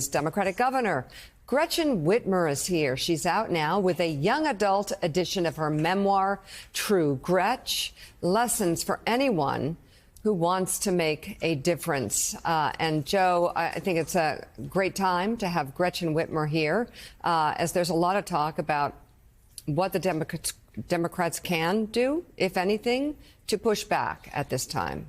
Democratic governor. Gretchen Whitmer is here. She's out now with a young adult edition of her memoir, True Gretch, Lessons for Anyone Who Wants to Make a Difference. And Joe, I think it's a great time to have Gretchen Whitmer here, as there's a lot of talk about what the Democrats can do, if anything, to push back at this time.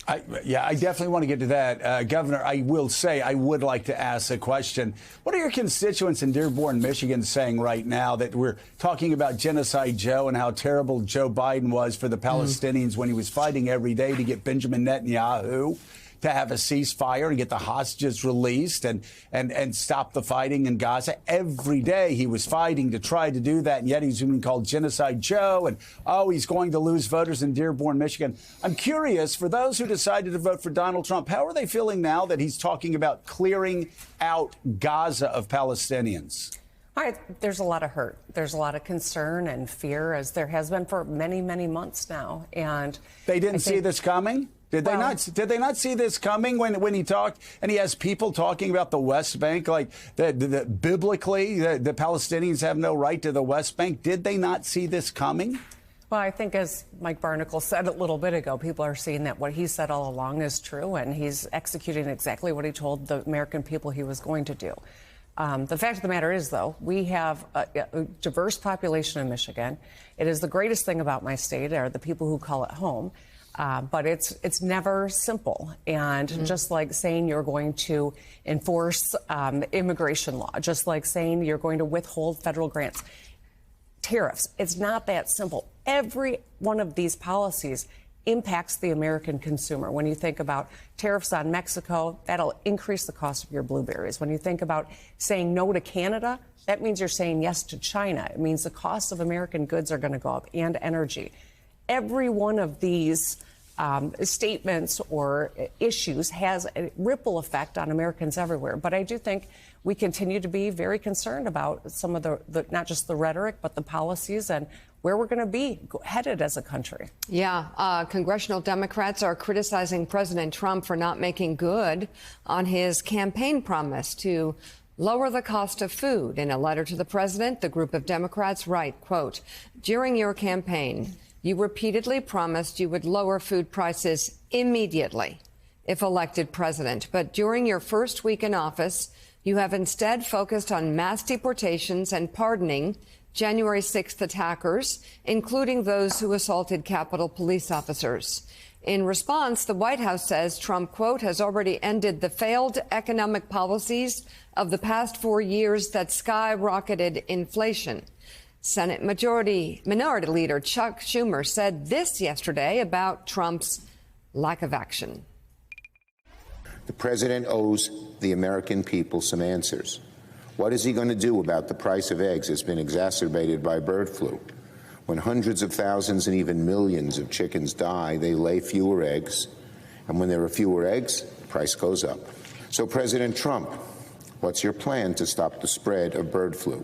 I definitely want to get to that. Governor, I will say I would like to ask a question. What are your constituents in Dearborn, Michigan saying right now that we're talking about Genocide Joe and how terrible Joe Biden was for the Palestinians when he was fighting every day to get Benjamin Netanyahu to have a ceasefire and get the hostages released and stop the fighting in Gaza? Every day he was fighting to try to do that, and yet he's being called Genocide Joe, and, he's going to lose voters in Dearborn, Michigan. I'm curious, for those who decided to vote for Donald Trump, how are they feeling now that he's talking about clearing out Gaza of Palestinians? There's a lot of hurt. There's a lot of concern and fear, as there has been for many, many months now. And they didn't see this coming? Did they not see this coming when he talked, and he has people talking about the West Bank, like biblically the Palestinians have no right to the West Bank? Did they not see this coming? Well, I think, as Mike Barnicle said a little bit ago, people are seeing that what he said all along is true, and he's executing exactly what he told the American people he was going to do. The fact of the matter is, though, we have a diverse population in Michigan. It is the greatest thing about my state, are the people who call it home. But it's never simple. And just like saying you're going to enforce immigration law, just like saying you're going to withhold federal grants, tariffs, it's not that simple. Every one of these policies impacts the American consumer. When you think about tariffs on Mexico, that'll increase the cost of your blueberries. When you think about saying no to Canada, that means you're saying yes to China. It means the cost of American goods are going to go up, and energy. Every one of these statements or issues has a ripple effect on Americans everywhere. But I do think we continue to be very concerned about some of the not just the rhetoric, but the policies and where we're going to be headed as a country. Yeah, congressional Democrats are criticizing President Trump for not making good on his campaign promise to lower the cost of food. In a letter to the president, the group of Democrats write, quote, "During your campaign, you repeatedly promised you would lower food prices immediately if elected president. But during your first week in office, you have instead focused on mass deportations and pardoning January 6th attackers, including those who assaulted Capitol police officers." In response, the White House says Trump, quote, "has already ended the failed economic policies of the past 4 years that skyrocketed inflation." Senate Minority Leader Chuck Schumer said this yesterday about Trump's lack of action. The president owes the American people some answers. What is he going to do about the price of eggs that's been exacerbated by bird flu? When hundreds of thousands and even millions of chickens die, they lay fewer eggs. And when there are fewer eggs, the price goes up. So, President Trump, what's your plan to stop the spread of bird flu?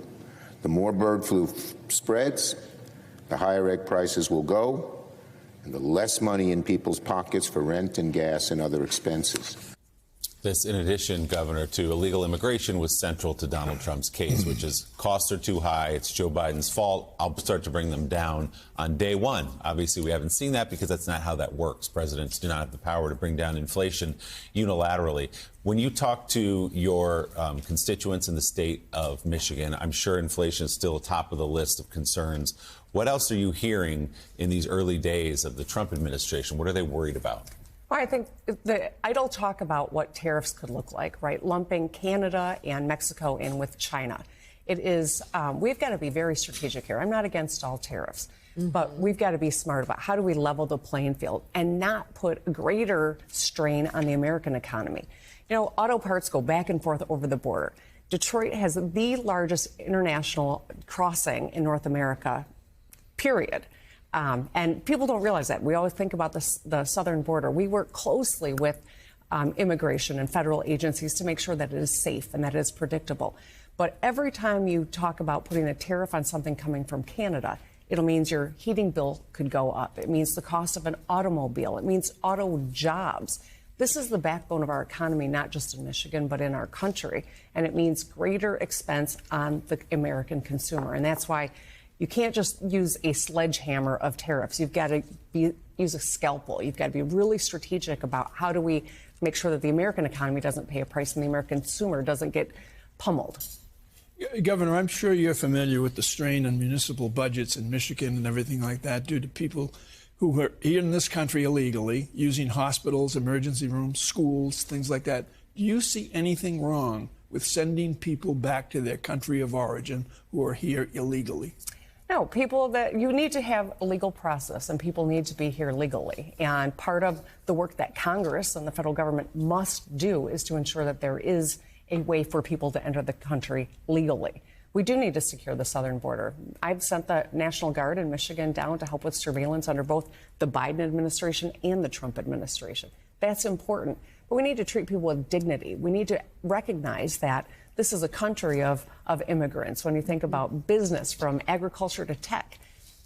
The more bird flu spreads, the higher egg prices will go, and the less money in people's pockets for rent and gas and other expenses. This, in addition, Governor, to illegal immigration, was central to Donald Trump's case, which is costs are too high. It's Joe Biden's fault. I'll start to bring them down on day one. Obviously, we haven't seen that because that's not how that works. Presidents do not have the power to bring down inflation unilaterally. When you talk to your constituents in the state of Michigan, I'm sure inflation is still top of the list of concerns. What else are you hearing in these early days of the Trump administration? What are they worried about? Well, I think the idle talk about what tariffs could look like, right? Lumping Canada and Mexico in with China. It is, we've got to be very strategic here. I'm not against all tariffs, but we've got to be smart about how do we level the playing field and not put greater strain on the American economy. You know, auto parts go back and forth over the border. Detroit has the largest international crossing in North America, period. And people don't realize that. We always think about the southern border. We work closely with immigration and federal agencies to make sure that it is safe and that it is predictable. But every time you talk about putting a tariff on something coming from Canada, it means your heating bill could go up. It means the cost of an automobile. It means auto jobs. This is the backbone of our economy, not just in Michigan, but in our country. And it means greater expense on the American consumer. And that's why you can't just use a sledgehammer of tariffs. You've got to use a scalpel. You've got to be really strategic about how do we make sure that the American economy doesn't pay a price and the American consumer doesn't get pummeled. Governor, I'm sure you're familiar with the strain on municipal budgets in Michigan and everything like that due to people who are here in this country illegally, using hospitals, emergency rooms, schools, things like that. Do you see anything wrong with sending people back to their country of origin who are here illegally? No, people that you need to have a legal process and people need to be here legally. And part of the work that Congress and the federal government must do is to ensure that there is a way for people to enter the country legally. We do need to secure the southern border. I've sent the National Guard in Michigan down to help with surveillance under both the Biden administration and the Trump administration. That's important. But we need to treat people with dignity. We need to recognize that this is a country of immigrants. When you think about business, from agriculture to tech,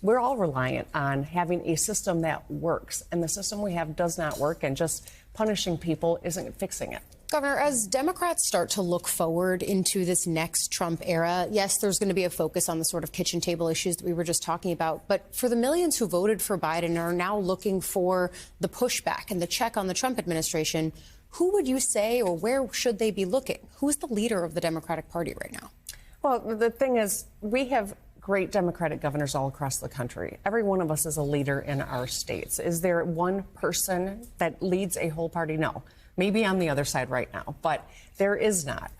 we're all reliant on having a system that works. And the system we have does not work, and just punishing people isn't fixing it. Governor, as Democrats start to look forward into this next Trump era, yes, there's going to be a focus on the sort of kitchen table issues that we were just talking about. But for the millions who voted for Biden and are now looking for the pushback and the check on the Trump administration, who would you say, or where should they be looking? Who's the leader of the Democratic Party right now? Well, the thing is, we have great Democratic governors all across the country. Every one of us is a leader in our states. Is there one person that leads a whole party? No. Maybe on the other side right now, but there is not.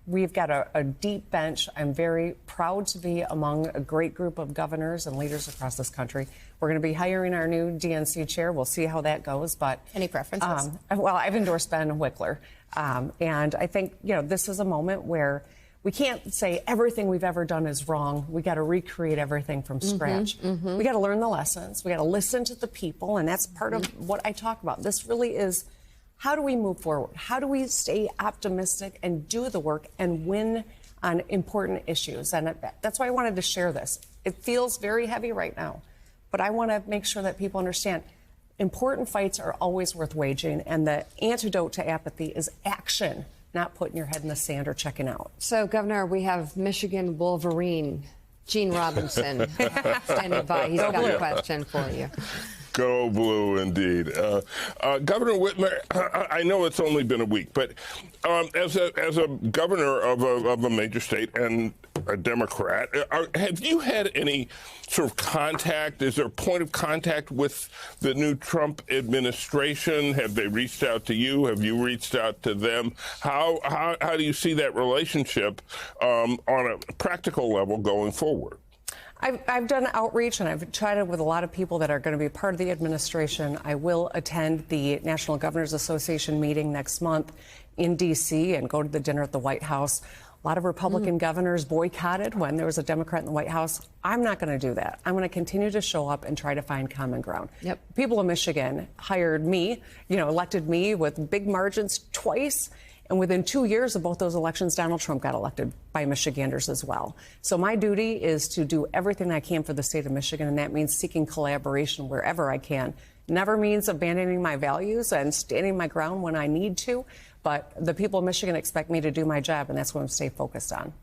We've got a deep bench. I'm very proud to be among a great group of governors and leaders across this country. We're going to be hiring our new DNC chair. We'll see how that goes. But any preferences? Well, I've endorsed Ben Wickler, and I think this is a moment where we can't say everything we've ever done is wrong. We got to recreate everything from scratch. We got to learn the lessons. We got to listen to the people, and that's part of what I talk about. This really is. How do we move forward? How do we stay optimistic and do the work and win on important issues? And that's why I wanted to share this. It feels very heavy right now, but I want to make sure that people understand important fights are always worth waging, and the antidote to apathy is action, not putting your head in the sand or checking out. So, Governor, we have Michigan Wolverine, Gene Robinson, standing by. He's got a question for you. Go blue, indeed. Governor Whitmer, I know it's only been a week, but as a governor of a major state and a Democrat, have you had any sort of contact? Is there a point of contact with the new Trump administration? Have they reached out to you? Have you reached out to them? How do you see that relationship on a practical level going forward? I've done outreach, and I've chatted with a lot of people that are going to be part of the administration. I will attend the National Governors Association meeting next month in D.C. and go to the dinner at the White House. A lot of Republican governors boycotted when there was a Democrat in the White House. I'm not going to do that. I'm going to continue to show up and try to find common ground. People of Michigan hired me, elected me with big margins twice. And within 2 years of both those elections, Donald Trump got elected by Michiganders as well. So my duty is to do everything I can for the state of Michigan, and that means seeking collaboration wherever I can. Never means abandoning my values and standing my ground when I need to, but the people of Michigan expect me to do my job, and that's what I'm staying focused on.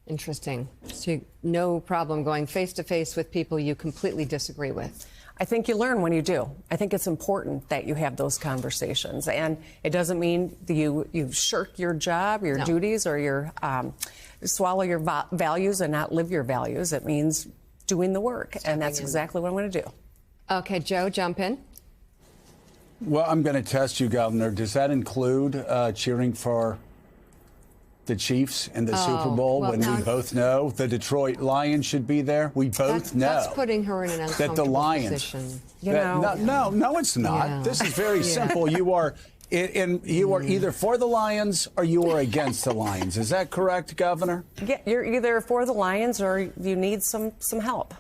Interesting. So no problem going face-to-face with people you completely disagree with. I think you learn when you do. I think it's important that you have those conversations. And it doesn't mean that you shirk your job, your duties, or your swallow your values and not live your values. It means doing the work. And that's exactly what I'm going to do. Okay, Joe, jump in. Well, I'm going to test you, Governor. Does that include cheering for the Chiefs in the Super Bowl when we both know the Detroit Lions should be there? We both know that's putting her in an uncomfortable that the Lions position. No, it's not. Yeah. This is very simple. You are either for the Lions or you are against the Lions. Is that correct, Governor? Yeah, you're either for the Lions or you need some help.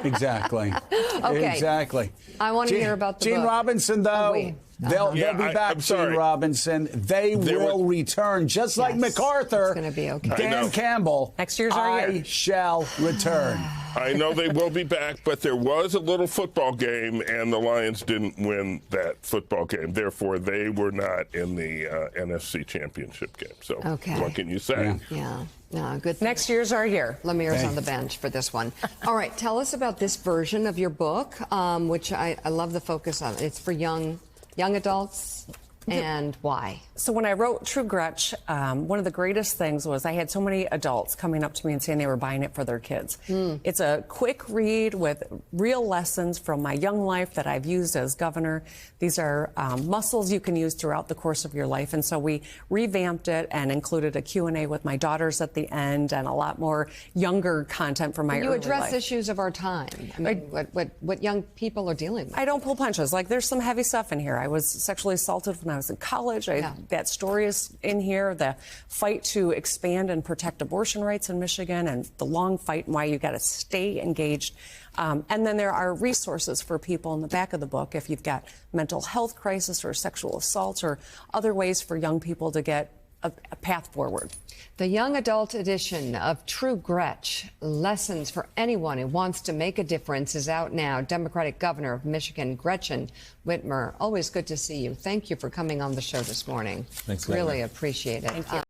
Exactly. Okay. Exactly. I want to hear about the Gene book. Robinson, though. They'll Yeah, be back, I'm sorry. Gene Robinson. They will return, just like Yes, MacArthur. it's gonna be okay. I know. Dan Campbell. Next year's our year. I shall return. I know they will be back, but there was a little football game, and the Lions didn't win that football game. Therefore, they were not in the NFC Championship game. So, Okay. what can you say? Yeah. No, good. Thing. Next year's our year. Lemire's on the bench for this one. All right, tell us about this version of your book, which I love the focus on. It's for young adults, and why? So when I wrote True Gretch, one of the greatest things was I had so many adults coming up to me and saying they were buying it for their kids. It's a quick read with real lessons from my young life that I've used as governor. These are muscles you can use throughout the course of your life. And so we revamped it and included a Q&A with my daughters at the end and a lot more younger content from my You early address life. issues of our time. I mean, what young people are dealing with. I don't pull punches. Like, there's some heavy stuff in here. I was sexually assaulted when I was in college. That story is in here. The fight to expand and protect abortion rights in Michigan, and the long fight and why you got to stay engaged. And then there are resources for people in the back of the book if you've got mental health crisis or sexual assault or other ways for young people to get a path forward. The young adult edition of True Gretch, Lessons for Anyone Who Wants to Make a Difference, is out now. Democratic Governor of Michigan, Gretchen Whitmer. Always good to see you. Thank you for coming on the show this morning. Thanks, Really Governor. appreciate it. Thank you.